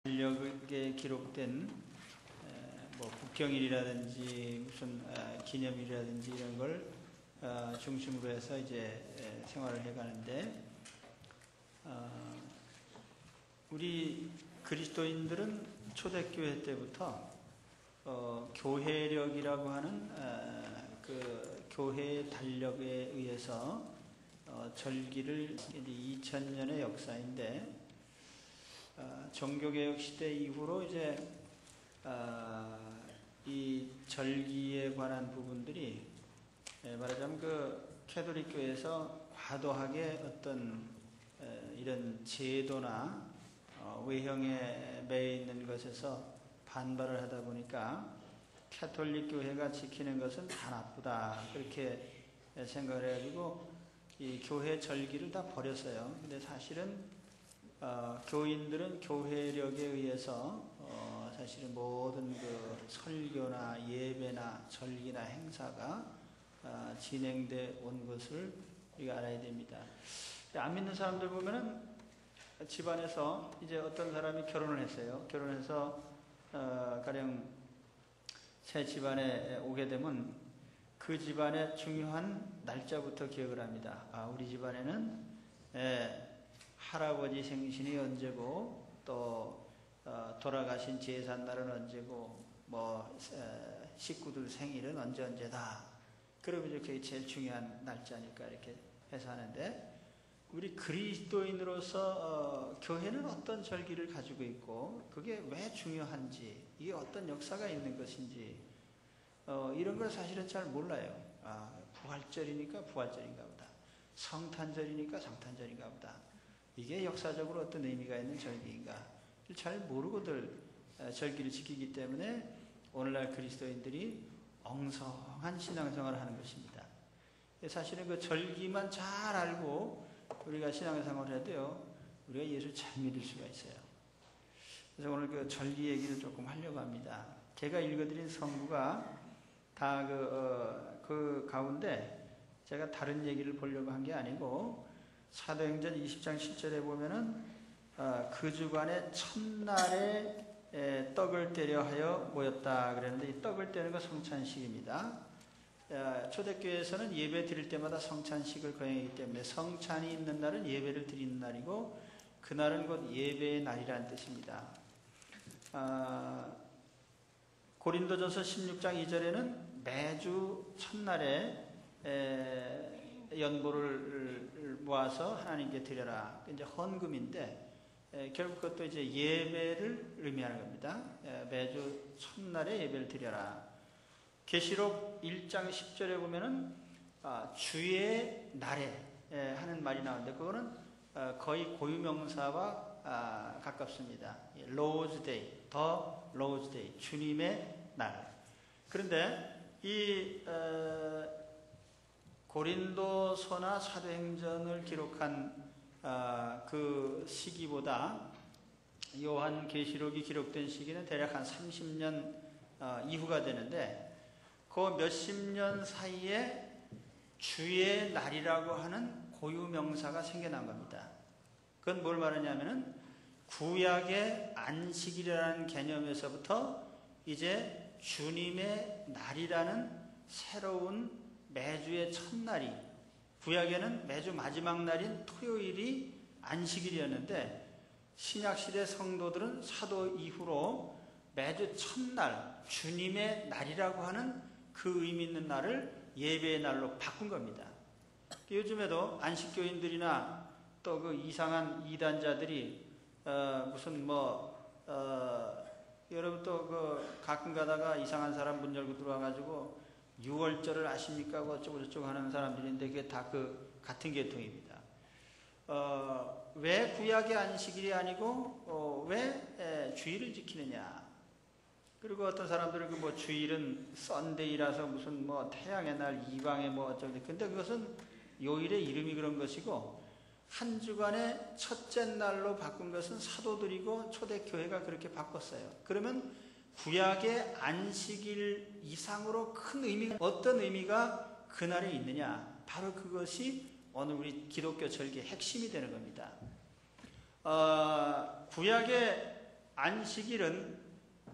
달력에 기록된 뭐 국경일이라든지 무슨 기념일이라든지 이런 걸 중심으로 해서 이제 생활을 해가는데, 우리 그리스도인들은 초대교회 때부터 교회력이라고 하는 그 교회의 달력에 의해서 절기를 2000년의 역사인데, 종교개혁 시대 이후로 이제 이 절기에 관한 부분들이 말하자면 그 캐톨릭 교회에서 과도하게 어떤 이런 제도나 외형에 매여 있는 것에서 반발을 하다 보니까 캐톨릭 교회가 지키는 것은 다 나쁘다, 그렇게 생각을 해가지고 이 교회 절기를 다 버렸어요. 근데 사실은 교인들은 교회력에 의해서 사실은 모든 그 설교나 예배나 절기나 행사가 진행돼 온 것을 우리가 알아야 됩니다. 안 믿는 사람들 보면은 집안에서 이제 어떤 사람이 결혼을 했어요. 결혼해서 가령 새 집안에 오게 되면 그 집안의 중요한 날짜부터 기억을 합니다. 우리 집안에는 할아버지 생신이 언제고, 또 돌아가신 제삿날은 언제고, 뭐 식구들 생일은 언제다. 그러면 그게 제일 중요한 날짜니까 이렇게 해서 하는데, 우리 그리스도인으로서 교회는 어떤 절기를 가지고 있고 그게 왜 중요한지, 이게 어떤 역사가 있는 것인지 이런 걸 사실은 잘 몰라요. 부활절이니까 부활절인가 보다, 성탄절이니까 성탄절인가 보다, 이게 역사적으로 어떤 의미가 있는 절기인가 잘 모르고들 절기를 지키기 때문에 오늘날 그리스도인들이 엉성한 신앙생활을 하는 것입니다. 사실은 그 절기만 잘 알고 우리가 신앙생활을 해도요, 우리가 예수를 잘 믿을 수가 있어요. 그래서 오늘 그 절기 얘기를 조금 하려고 합니다. 제가 읽어드린 성구가 다 그 가운데 제가 다른 얘기를 보려고 한 게 아니고, 사도행전 20장 7절에 보면은 그 주간에 첫날에 떡을 떼려 하여 모였다 그랬는데, 이 떡을 떼는 건 성찬식입니다. 초대교회에서는 예배 드릴 때마다 성찬식을 거행하기 때문에 성찬이 있는 날은 예배를 드리는 날이고, 그날은 곧 예배의 날이라는 뜻입니다. 고린도전서 16장 2절에는 매주 첫날에 연보를 모아서 하나님께 드려라, 이제 헌금인데 결국 그것도 이제 예배를 의미하는 겁니다. 매주 첫날에 예배를 드려라. 계시록 1장 10절에 보면은 주의 날에 하는 말이 나오는데, 그거는 거의 고유명사와 가깝습니다. Lord's Day, the Lord's Day, 주님의 날. 그런데 이 고린도서나 사도행전을 기록한 그 시기보다 요한계시록이 기록된 시기는 대략 한 30년 이후가 되는데, 그 몇십 년 사이에 주의 날이라고 하는 고유명사가 생겨난 겁니다. 그건 뭘 말하냐면은 구약의 안식일이라는 개념에서부터 이제 주님의 날이라는 새로운 매주의 첫날이, 구약에는 매주 마지막 날인 토요일이 안식일이었는데, 신약시대 성도들은 사도 이후로 매주 첫날, 주님의 날이라고 하는 그 의미 있는 날을 예배의 날로 바꾼 겁니다. 요즘에도 안식교인들이나 또 그 이상한 이단자들이 무슨 여러분 또 그 가끔 가다가 이상한 사람 문 열고 들어와가지고 6월절을 아십니까? 어쩌고 저쩌고 하는 사람들인데, 그게 다 그 같은 계통입니다. 왜 구약의 안식일이 아니고 왜 주일을 지키느냐? 그리고 어떤 사람들은 그 뭐 주일은 썬데이라서 무슨 뭐 태양의 날, 이방의 뭐 어쩌고, 근데 그것은 요일의 이름이 그런 것이고, 한 주간의 첫째 날로 바꾼 것은 사도들이고 초대교회가 그렇게 바꿨어요. 그러면 구약의 안식일 이상으로 큰 의미, 어떤 의미가 그날에 있느냐? 바로 그것이 오늘 우리 기독교 절기의 핵심이 되는 겁니다. 구약의 안식일은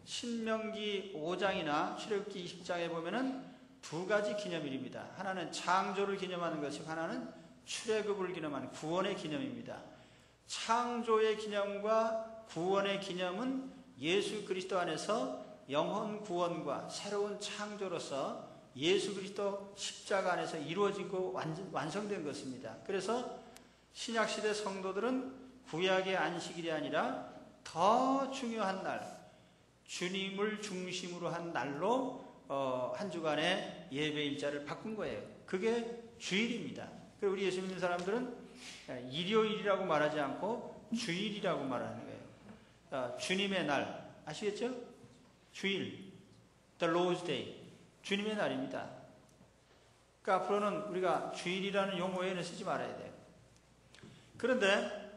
신명기 5장이나 출애굽기 20장에 보면은 두 가지 기념일입니다. 하나는 창조를 기념하는 것이고 하나는 출애굽을 기념하는 구원의 기념입니다. 창조의 기념과 구원의 기념은 예수 그리스도 안에서 영혼 구원과 새로운 창조로서 예수 그리스도 십자가 안에서 이루어지고 완성된 것입니다. 그래서 신약시대 성도들은 구약의 안식일이 아니라 더 중요한 날, 주님을 중심으로 한 날로 한 주간의 예배 일자를 바꾼 거예요. 그게 주일입니다. 그리고 우리 예수 믿는 사람들은 일요일이라고 말하지 않고 주일이라고 말하는 거예요. 주님의 날, 아시겠죠? 주일, the Lord's Day, 주님의 날입니다. 그러니까 앞으로는 우리가 주일이라는 용어에는 쓰지 말아야 돼요. 그런데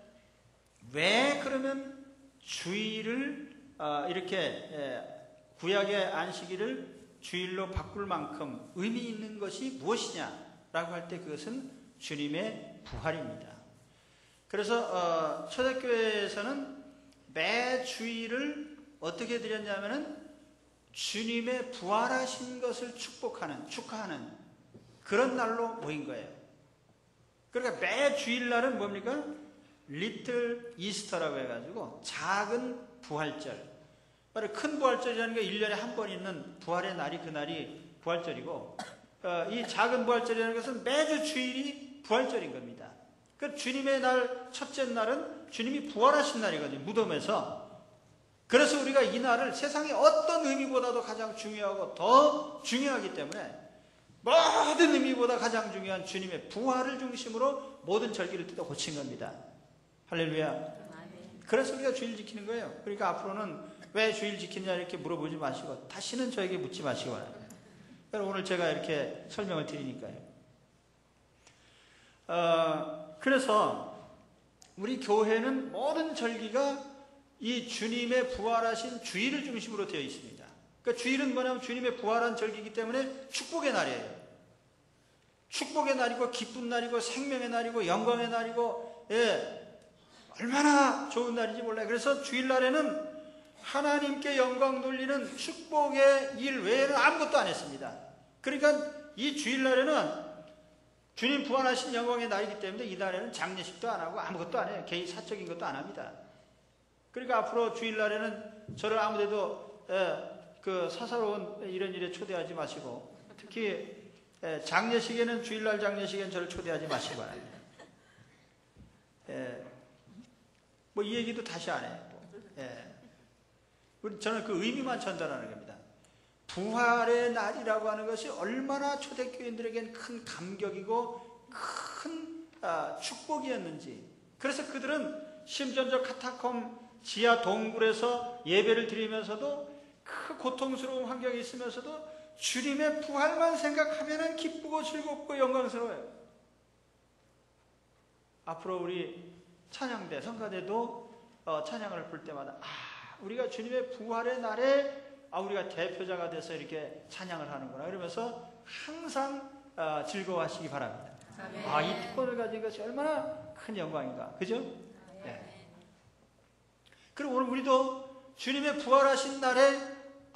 왜 그러면 주일을 이렇게 구약의 안식일을 주일로 바꿀 만큼 의미 있는 것이 무엇이냐라고 할 때 그것은 주님의 부활입니다. 그래서 초대교회에서는 매 주일을 어떻게 드렸냐면은 주님의 부활하신 것을 축하하는 그런 날로 모인 거예요. 그러니까 매 주일날은 뭡니까? 리틀 이스터라고 해가지고 작은 부활절. 바로 큰 부활절이라는 게 1년에 한 번 있는 부활의 날이 그날이 부활절이고, 이 작은 부활절이라는 것은 매주 주일이 부활절인 겁니다. 그 주님의 날, 첫째 날은 주님이 부활하신 날이거든요. 무덤에서. 그래서 우리가 이 날을 세상의 어떤 의미보다도 가장 중요하고 더 중요하기 때문에 모든 의미보다 가장 중요한 주님의 부활을 중심으로 모든 절기를 뜯어 고친 겁니다. 할렐루야. 그래서 우리가 주일 지키는 거예요. 그러니까 앞으로는 왜 주일 지키냐 이렇게 물어보지 마시고 다시는 저에게 묻지 마시기 바랍니다. 오늘 제가 이렇게 설명을 드리니까요. 그래서 우리 교회는 모든 절기가 이 주님의 부활하신 주일을 중심으로 되어 있습니다. 그러니까 주일은 뭐냐면 주님의 부활한 절기이기 때문에 축복의 날이에요. 축복의 날이고 기쁜 날이고 생명의 날이고 영광의 날이고, 얼마나 좋은 날인지 몰라요. 그래서 주일날에는 하나님께 영광 돌리는 축복의 일 외에는 아무것도 안 했습니다. 그러니까 이 주일날에는 주님 부활하신 영광의 날이기 때문에 이 날에는 장례식도 안 하고 아무것도 안 해요. 개인 사적인 것도 안 합니다. 그러니까 앞으로 주일날에는 저를 아무데도 그 사사로운 이런 일에 초대하지 마시고, 특히 장례식에는 주일날 장례식에는 저를 초대하지 마시기 바랍니다. 뭐 이 얘기도 다시 안 해요. 저는 그 의미만 전달하는 겁니다. 부활의 날이라고 하는 것이 얼마나 초대교인들에겐 큰 감격이고 큰 축복이었는지. 그래서 그들은 심지어 저 카타콤 지하 동굴에서 예배를 드리면서도 그 고통스러운 환경이 있으면서도 주님의 부활만 생각하면 기쁘고 즐겁고 영광스러워요. 앞으로 우리 찬양대, 성가대도 찬양을 부를 때마다 우리가 주님의 부활의 날에 우리가 대표자가 돼서 이렇게 찬양을 하는구나 그러면서 항상 즐거워하시기 바랍니다. 이 특권을 가진 것이 얼마나 큰 영광인가, 그죠? 그리고 오늘 우리도 주님의 부활하신 날에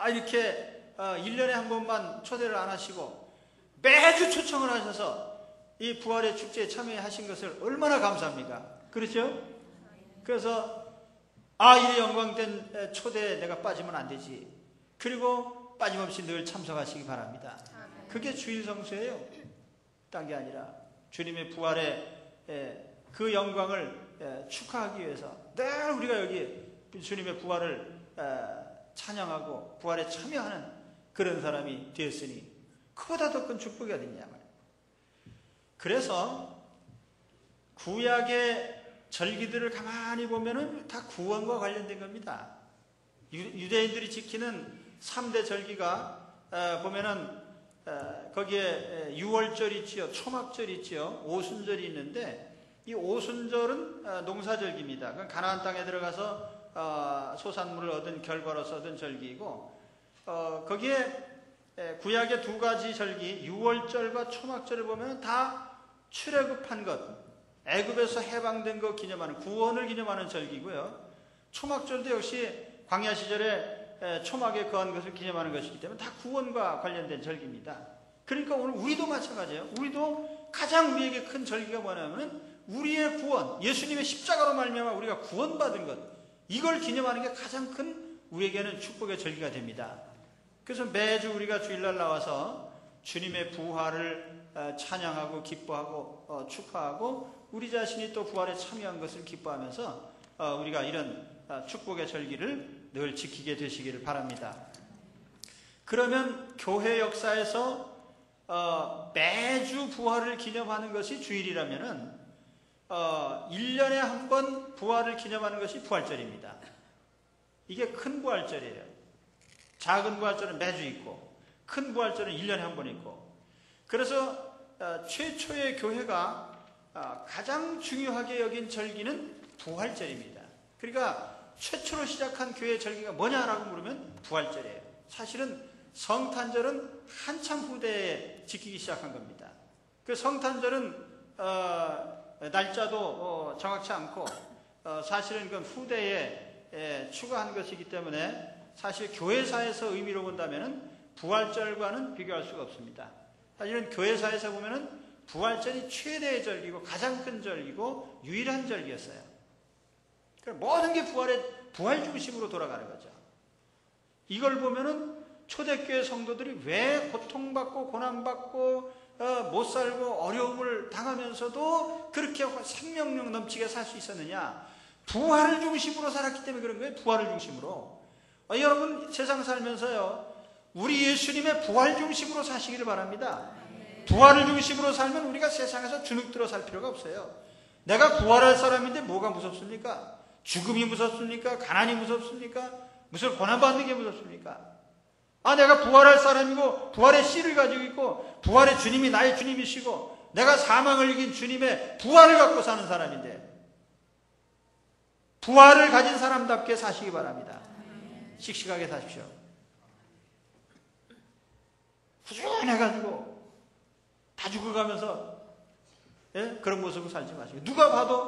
이렇게 1년에 한 번만 초대를 안 하시고 매주 초청을 하셔서 이 부활의 축제에 참여하신 것을 얼마나 감사합니까? 그렇죠? 그래서 이 영광된 초대에 내가 빠지면 안 되지. 그리고 빠짐없이 늘 참석하시기 바랍니다. 그게 주일 성수예요. 딴 게 아니라 주님의 부활의 그 영광을 축하하기 위해서 늘 우리가 여기 주님의 부활을 찬양하고 부활에 참여하는 그런 사람이 되었으니 그보다 더 큰 축복이 어딨냐 말이에요. 그래서 구약의 절기들을 가만히 보면은 다 구원과 관련된 겁니다. 유대인들이 지키는 3대 절기가 보면은 거기에 유월절이 있지요, 초막절이 있지요, 오순절이 있는데 이 오순절은 농사절기입니다. 그건 가나안 땅에 들어가서 소산물을 얻은 결과로서 얻은 절기이고, 거기에 구약의 두 가지 절기 유월절과 초막절을 보면 다 출애굽한 것, 애굽에서 해방된 것 기념하는 구원을 기념하는 절기고요. 초막절도 역시 광야 시절에 초막에 거한 것을 기념하는 것이기 때문에 다 구원과 관련된 절기입니다. 그러니까 오늘 우리도 마찬가지예요. 우리도 가장 우리에게 큰 절기가 뭐냐면 우리의 구원, 예수님의 십자가로 말미암아 우리가 구원받은 것, 이걸 기념하는 게 가장 큰 우리에게는 축복의 절기가 됩니다. 그래서 매주 우리가 주일날 나와서 주님의 부활을 찬양하고 기뻐하고 축하하고 우리 자신이 또 부활에 참여한 것을 기뻐하면서 우리가 이런 축복의 절기를 늘 지키게 되시기를 바랍니다. 그러면 교회 역사에서 매주 부활을 기념하는 것이 주일이라면은 1년에 한 번 부활을 기념하는 것이 부활절입니다. 이게 큰 부활절이에요. 작은 부활절은 매주 있고 큰 부활절은 1년에 한 번 있고, 그래서 최초의 교회가 가장 중요하게 여긴 절기는 부활절입니다. 그러니까 최초로 시작한 교회의 절기가 뭐냐라고 물으면 부활절이에요. 사실은 성탄절은 한참 후대에 지키기 시작한 겁니다. 그 성탄절은 날짜도 정확치 않고 사실은 그건 후대에 추가한 것이기 때문에 사실 교회사에서 의미로 본다면은 부활절과는 비교할 수가 없습니다. 사실은 교회사에서 보면은 부활절이 최대의 절기고 가장 큰 절기고 유일한 절기였어요. 모든 게 부활 중심으로 돌아가는 거죠. 이걸 보면은 초대교회 성도들이 왜 고통받고 고난받고 못 살고 어려움을 당하면서도 그렇게 생명력 넘치게 살 수 있었느냐? 부활을 중심으로 살았기 때문에 그런 거예요. 부활을 중심으로. 여러분 세상 살면서요, 우리 예수님의 부활 중심으로 사시기를 바랍니다. 부활을 중심으로 살면 우리가 세상에서 주눅들어 살 필요가 없어요. 내가 부활할 사람인데 뭐가 무섭습니까? 죽음이 무섭습니까? 가난이 무섭습니까? 무슨 고난받는 게 무섭습니까? 내가 부활할 사람이고 부활의 씨를 가지고 있고 부활의 주님이 나의 주님이시고 내가 사망을 이긴 주님의 부활을 갖고 사는 사람인데 부활을 가진 사람답게 사시기 바랍니다. 씩씩하게 사십시오. 후준해가지고 다 죽어가면서 그런 모습을 살지 마시고, 누가 봐도